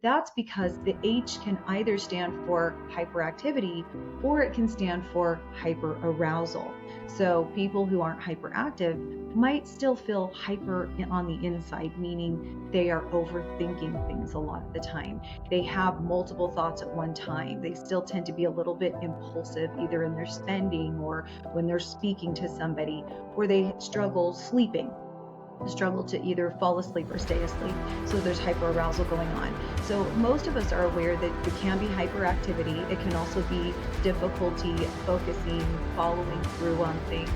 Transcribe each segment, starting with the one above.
That's because the H can either stand for hyperactivity or it can stand for hyperarousal. So people who aren't hyperactive might still feel hyper on the inside, meaning they are overthinking things a lot of the time. They have multiple thoughts at one time. They still tend to be a little bit impulsive, either in their spending or when they're speaking to somebody, or they struggle sleeping, struggle to either fall asleep or stay asleep. So there's hyperarousal going on. So most of us are aware that it can be hyperactivity. It can also be difficulty focusing, following through on things.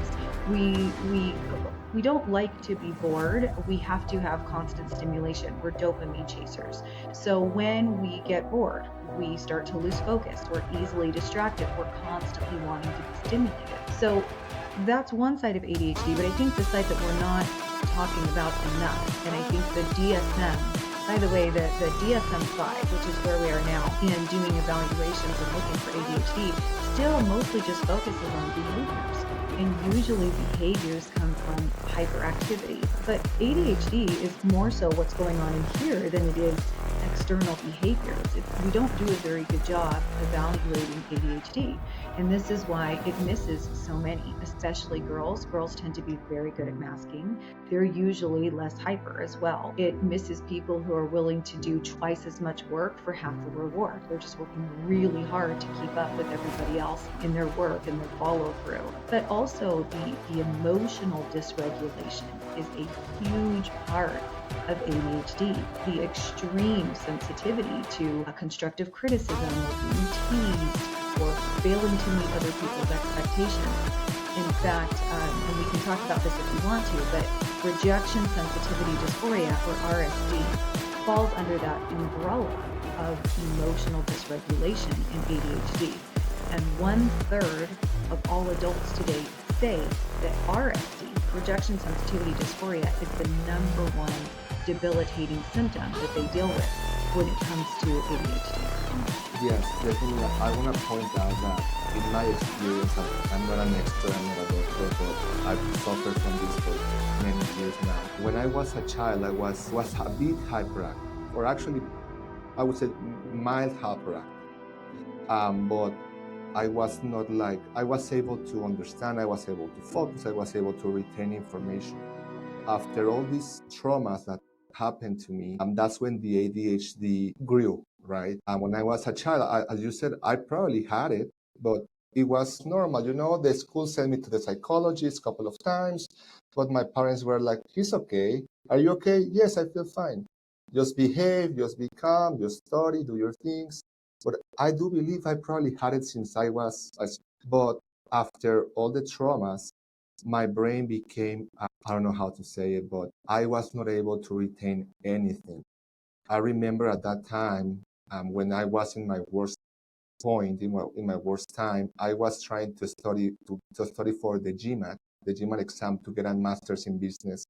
We don't like to be bored. We have to have constant stimulation. We're dopamine chasers. So when we get bored, we start to lose focus. We're easily distracted. We're constantly wanting to be stimulated. So that's one side of ADHD, but I think the side that we're not talking about enough, and I think the DSM, by the way, the DSM-5, which is where we are now in doing evaluations and looking for ADHD, still mostly just focuses on behaviors. And usually behaviors come from hyperactivity. But ADHD is more so what's going on in here than it is external behaviors. We don't do a very good job evaluating ADHD. And this is why it misses so many, especially girls. Girls tend to be very good at masking. They're usually less hyper as well. It misses people who are willing to do twice as much work for half the reward. They're just working really hard to keep up with everybody else in their work and their follow through. But also the emotional dysregulation is a huge part of ADHD. The extreme sensitivity to a constructive criticism or being teased or failing to meet other people's expectations. In fact, and we can talk about this if you want to, but rejection sensitivity dysphoria, or RSD, falls under that umbrella of emotional dysregulation in ADHD. And 1/3 of all adults today say that RSD, rejection sensitivity dysphoria, is the number one debilitating symptom that they deal with when it comes to ADHD. Yes, definitely. I want to point out that in my experience, I'm not an expert, I'm not a doctor, but I've suffered from this for many years now. When I was a child, I was a bit hyperactive, or actually, I would say mild hyperactive. But I was not like, I was able to understand, I was able to focus, I was able to retain information. After all these traumas that happened to me, that's when the ADHD grew, right? When I was a child, as you said, I probably had it, but it was normal. You know, the school sent me to the psychologist a couple of times, but my parents were like, he's okay. Are you okay? Yes, I feel fine. Just behave, just be calm, just study, do your things. But I do believe I probably had it since I was, but after all the traumas, my brain became, I don't know how to say it, but I was not able to retain anything. I remember at that time, when I was in my worst point, in my worst time, I was trying to study for the GMAT exam, to get a master's in business.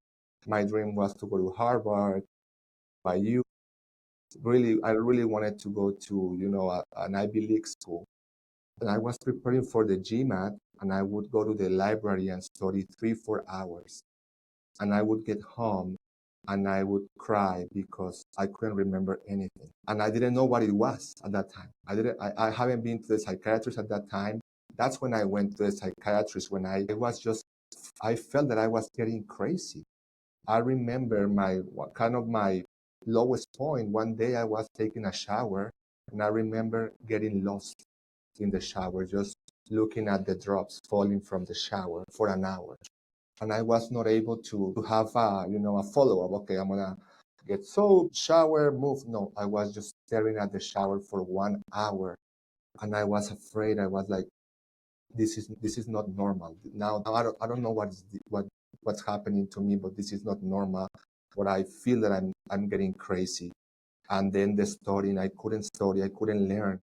My dream was to go to Harvard, YU. Really, I really wanted to go to, an Ivy League school. And I was preparing for the GMAT, and I would go to the library and study 3-4 hours. And I would get home and I would cry because I couldn't remember anything. And I didn't know what it was at that time. I haven't been to the psychiatrist at that time. That's when I went to the psychiatrist, when I felt that I was getting crazy. I remember my lowest point. One day I was taking a shower, and I remember getting lost in the shower, just looking at the drops falling from the shower for an hour. And I was not able to have a follow-up. Okay, I'm gonna get soap, shower, move. No, I was just staring at the shower for 1 hour, and I was afraid. I was like, this is not normal. Now I don't know what's happening to me, but this is not normal. But I feel that I'm getting crazy. And then the studying, I couldn't study, I couldn't learn.